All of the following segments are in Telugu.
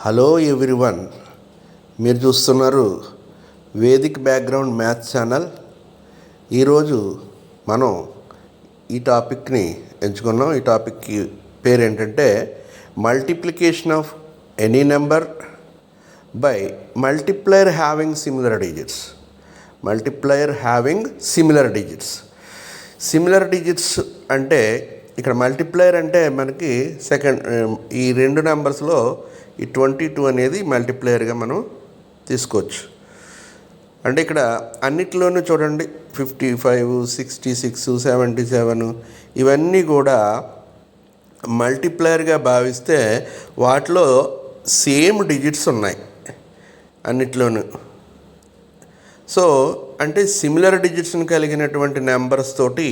హలో ఎవ్రీవన్, మీరు చూస్తున్నారు వేదిక్ బ్యాక్గ్రౌండ్ మ్యాథ్స్ ఛానల్. ఈరోజు మనం ఈ టాపిక్ని ఎంచుకున్నాం. ఈ టాపిక్కి పేరు ఏంటంటే multiplication of any number by multiplier having similar digits. Multiplier having similar digits. Similar digits అంటే ఇక్కడ మల్టిప్లైర్ అంటే మనకి ఈ రెండు నెంబర్స్లో ఈ 22 అనేది మల్టిప్లైర్గా మనం తీసుకోవచ్చు. అంటే ఇక్కడ అన్నిటిలోనూ చూడండి 55, 66, 77 ఇవన్నీ కూడా మల్టిప్లైర్గా భావిస్తే వాటిలో సేమ్ డిజిట్స్ ఉన్నాయి అన్నిట్లోనూ. సో అంటే సిమిలర్ డిజిట్స్ని కలిగినటువంటి నెంబర్స్ తోటి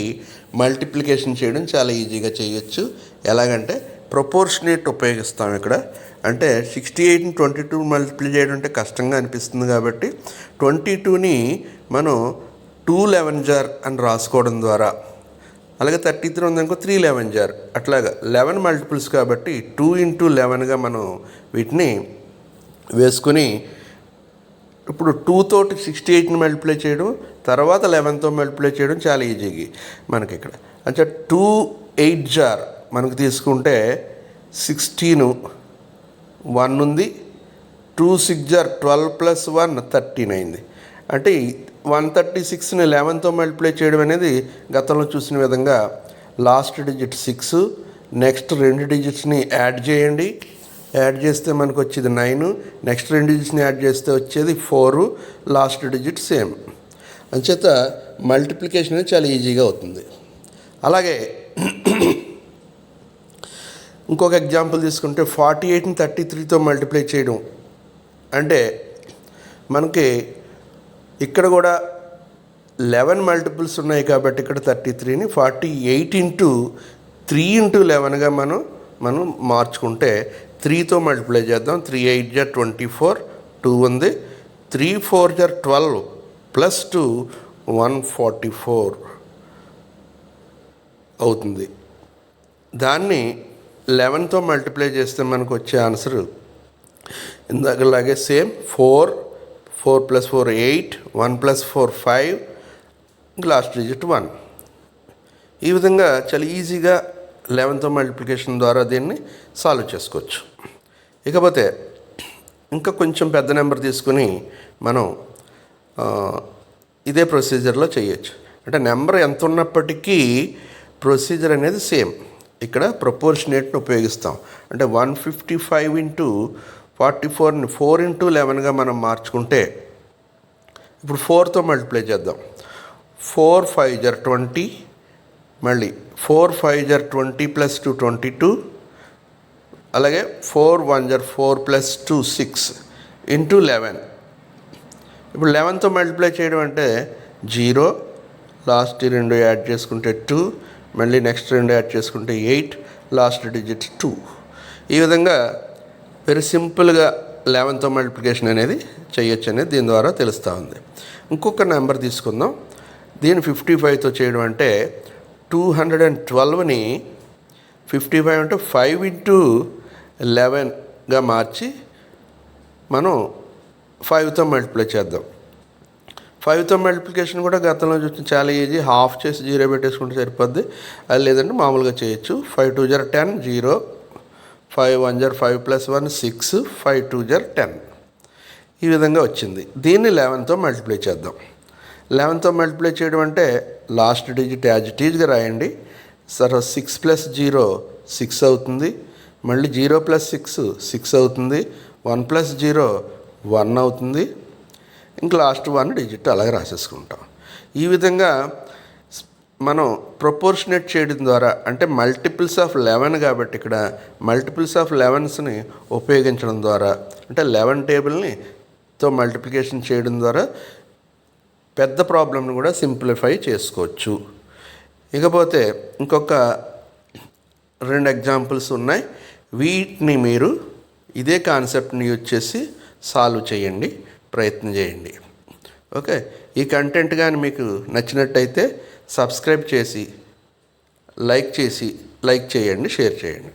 మల్టిప్లికేషన్ చేయడం చాలా ఈజీగా చేయొచ్చు. ఎలాగంటే ప్రపోర్షనేట్ ఉపయోగిస్తాం ఇక్కడ. అంటే 68ని 22 మల్టిప్లై చేయడం అంటే కష్టంగా అనిపిస్తుంది కాబట్టి 22ని మనం 211 జార్ అని రాసుకోవడం ద్వారా, అలాగే 33 ఉందనుకో 311 జార్, అట్లాగా 11 మల్టిపుల్స్ కాబట్టి 2 × 11గా మనం వీటిని వేసుకుని ఇప్పుడు 2 తోటి 68ని మల్టిప్లై చేయడం, తర్వాత 11తో మల్టిప్లై చేయడం చాలా ఈజీగా మనకి ఇక్కడ. అంటే 28 జార్ మనకు తీసుకుంటే 16, 1 ఉంది, 2 6 జార్ 12 + 1 13 అయింది. అంటే 136ని 11తో మల్టిప్లై చేయడం అనేది గతంలో చూసిన విధంగా లాస్ట్ డిజిట్ 6, నెక్స్ట్ 2 డిజిట్స్ని యాడ్ చేయండి, యాడ్ చేస్తే మనకు వచ్చేది 9, నెక్స్ట్ 2 డిజిట్స్ని యాడ్ చేస్తే వచ్చేది 4, లాస్ట్ డిజిట్ సేమ్. అంచేత మల్టిప్లికేషన్ అనేది చాలా ఈజీగా అవుతుంది. అలాగే ఇంకొక ఎగ్జాంపుల్ తీసుకుంటే 48ని 33తో మల్టిప్లై చేయడం అంటే మనకి ఇక్కడ కూడా 11 మల్టిపుల్స్ ఉన్నాయి కాబట్టి ఇక్కడ 33ని 48 × 3 × 11గా మనం మార్చుకుంటే 3తో మల్టిప్లై చేద్దాం. 3 8 జార్ 24, 2 ఉంది, 3 4 జార్ 12 + 2 144 అవుతుంది. దాన్ని 11తో మల్టిప్లై చేస్తే మనకు వచ్చే ఆన్సర్ ఇందాకలాగే సేమ్ 4 + 4 8, 1 + 4 5, లాస్ట్ డిజిట్ 1. ఈ విధంగా చాలా ఈజీగా 11తో మల్టిప్లికేషన్ ద్వారా దీన్ని సాల్వ్ చేసుకోవచ్చు. ఇకపోతే ఇంకా కొంచెం పెద్ద నెంబర్ తీసుకుని మనం ఇదే ప్రొసీజర్లో చేయొచ్చు. అంటే నెంబర్ ఎంత ఉన్నప్పటికీ ప్రొసీజర్ అనేది సేమ్. ఇక్కడ ప్రపోర్షనేట్ని ఉపయోగిస్తాం. అంటే 155 × 44ని 4 × 11గా మనం మార్చుకుంటే ఇప్పుడు 4తో మల్టిప్లై చేద్దాం. 4 5 జార్ 20, మళ్ళీ 4 5 జార్ 20 + 2 22, అలాగే 4 1 జార్ 4 + 2 6 × 11. ఇప్పుడు 11తో మల్టిప్లై చేయడం అంటే 0, లాస్ట్ 2 యాడ్ చేసుకుంటే 2, మళ్ళీ నెక్స్ట్ 2 యాడ్ చేసుకుంటే 8, లాస్ట్ డిజిట్ 2. ఈ విధంగా వెరీ సింపుల్గా 11తో మల్టిప్లికేషన్ అనేది చేయొచ్చు అనేది దీని ద్వారా తెలుస్తూ ఉంది. ఇంకొక నెంబర్ తీసుకుందాం. దీన్ని 55తో చేయడం అంటే 212ని 55 అంటే 5 × 11గా మార్చి మనం 5తో మల్టిప్లై చేద్దాం. 5తో మల్టిప్లికేషన్ కూడా గతంలో చూసి చాలా ఈజీ. హాఫ్ చేసి 0 పెట్టేసుకుంటే సరిపోద్ది. అది లేదంటే మామూలుగా చేయొచ్చు. 5 2 జార్ 10, 0, 5 1 జార్ 5 + 1 6, 5 2 జార్ 10. ఈ విధంగా వచ్చింది. దీన్ని 11తో మల్టిప్లై చేద్దాం. 11తో మల్టిప్లై చేయడం అంటే లాస్ట్ డిజిట్ యాజ్ ఇట్ ఈజ్గా రాయండి. సరే 6 + 0 6 అవుతుంది, మళ్ళీ 0 + 6 6 అవుతుంది, 1 + 0 1 అవుతుంది, ఇంకా లాస్ట్ 1 డిజిట్ అలాగే రాసేసుకుంటాం. ఈ విధంగా మనం ప్రపోర్షనేట్ చేయడం ద్వారా, అంటే మల్టిపుల్స్ ఆఫ్ 11 కాబట్టి ఇక్కడ మల్టిపుల్స్ ఆఫ్ 11స్ని ఉపయోగించడం ద్వారా, అంటే 11 టేబుల్తో మల్టిప్లికేషన్ చేయడం ద్వారా పెద్ద ప్రాబ్లమ్ని కూడా సింప్లిఫై చేసుకోవచ్చు. ఇకపోతే ఇంకొక 2 ఎగ్జాంపుల్స్ ఉన్నాయి. వీటిని మీరు ఇదే కాన్సెప్ట్ని యూజ్ చేసి సాల్వ్ చేయండి, ప్రయత్నం చేయండి. ఓకే, ఈ కంటెంట్ కానీ మీకు నచ్చినట్టయితే సబ్స్క్రైబ్ చేసి లైక్ చేయండి, షేర్ చేయండి.